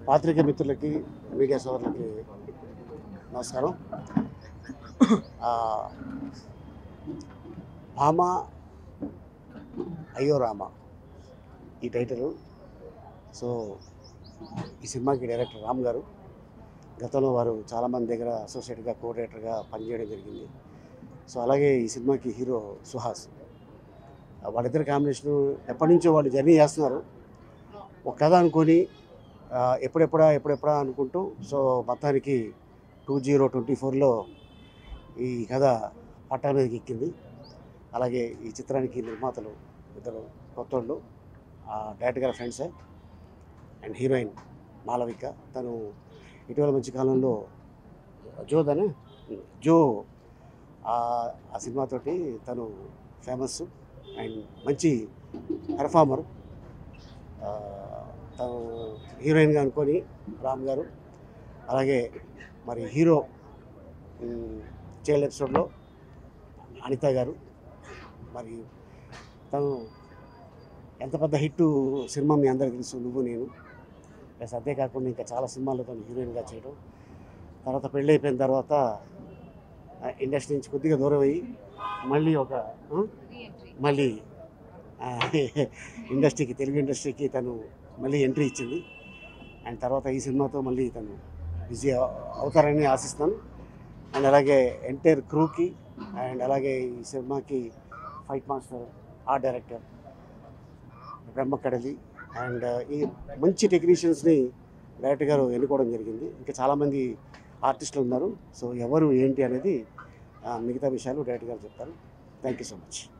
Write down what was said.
పాత్రిక మిత్రులకి మీడియా సోదరులకి నమస్కారం. భామ అయ్యో రామ ఈ టైటిల్. సో ఈ సినిమాకి డైరెక్టర్ రామ్ గారు. గతంలో వారు చాలామంది దగ్గర అసోసియేట్గా కోఆర్డినేటర్గా పనిచేయడం జరిగింది. సో అలాగే ఈ సినిమాకి హీరో సుహాస్. వాళ్ళిద్దరి కాంబినేషను ఎప్పటి నుంచో వాళ్ళు జర్నీ చేస్తున్నారు. ఒక కథ అనుకొని ఎప్పుడెప్పుడా అనుకుంటూ సో మొత్తానికి 2024లో ఈ కథ పట్టా మీదకి ఎక్కింది. అలాగే ఈ చిత్రానికి నిర్మాతలు ఇద్దరు కొత్తోళ్ళు, డైరెక్టర్ గారి ఫ్రెండ్సే. అండ్ హీరోయిన్ మాలవిక, తను ఇటీవల మంచి కాలంలో జో ఆ సినిమాతోటి తను ఫేమస్ అండ్ మంచి పెర్ఫార్మర్. తను హీరోయిన్గా అనుకొని రామ్ గారు. అలాగే మరి హీరో చైల్డ్ ఎపిసోడ్లో అనిత గారు. మరి తను ఎంత పెద్ద హిట్ సినిమా మీ అందరికీ తెలుసు, నువ్వు నేను. ప్లస్ అంతేకాకుండా ఇంకా చాలా సినిమాల్లో తను హీరోయిన్గా చేయడం. తర్వాత పెళ్ళి అయిపోయిన తర్వాత ఇండస్ట్రీ నుంచి కొద్దిగా దూరం అయ్యి మళ్ళీ ఇండస్ట్రీకి, తెలుగు ఇండస్ట్రీకి తను మళ్ళీ ఎంట్రీ ఇచ్చింది. అండ్ తర్వాత ఈ సినిమాతో మళ్ళీ తను బిజీ అవుతారని ఆశిస్తాను. అండ్ అలాగే ఎంటైర్ క్రూకి, అండ్ అలాగే ఈ సినిమాకి fight master, art director Brahmakadali, and ఈ మంచి టెక్నీషియన్స్ని డైరెక్టర్ గారు ఎన్నుకోవడం జరిగింది. ఇంకా చాలామంది ఆర్టిస్టులు ఉన్నారు. సో ఎవరు ఏంటి అనేది మిగతా విషయాలు డైరెక్టర్ గారు చెప్తారు. Thank you so much.